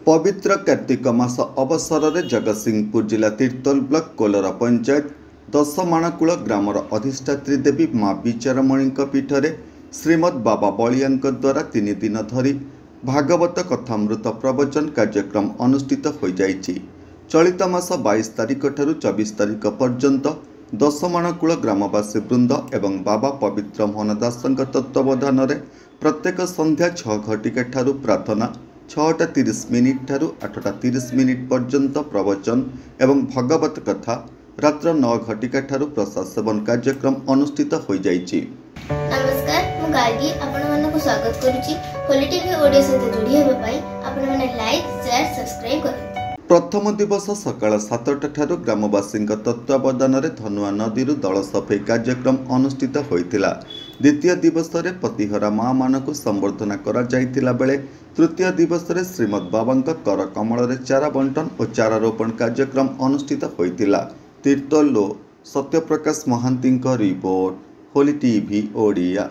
पवित्र कार्तिक मास अवसर में जगतसिंहपुर जिला तीर्तोल ब्लॉक कोलरा पंचायत दशमाणकूल ग्रामर अधिष्ठात्री देवी माँ विचारमणि पीठरे श्रीमद बाबा बलिया द्वारा 3 दिन धरी भागवत कथामृत प्रवचन कार्यक्रम अनुष्ठित हो जाइछि। चलित मास 22 तारिख ठारू 24 तारिख पर्यंत दशमाणकूल ग्रामवासी वृंद एवं बाबा पवित्र मोहन दास तत्वावधान प्रत्येक संध्या 6 घटिका ठारू प्रार्थना 6:30 ठारू 8:30 पर्यंत प्रवचन एवं भगवत कथा रात्र 9 घटिका ठारू प्रसाद सेवन कार्यक्रम अनुष्ठित हो जाइछि। नमस्कार, मु गार्गी आपण मानक स्वागत करूची। होली टीवी ओडिया सहित जोड़ी हेबा पई आपण माने लाइक शेयर सब्सक्राइब करु। प्रथम दिवस सकाळ 7टा ठारू ग्रामवासी तत्वावधान धनुआ नदी दल सफाई कार्यक्रम अनुष्ठित होइतिला। द्वितीय दिवस रे पतिहरा माँ मानक संबर्धना करा जाइतिला बेले तृतीय दिवस रे श्रीमद बाबा कर कमल रे चारा बंटन और चारा रोपण कार्यक्रम अनुष्ठित होइतिला। तीर्तोल सत्यप्रकाश महांती रिपोर्ट, होली टीवी ओडिया।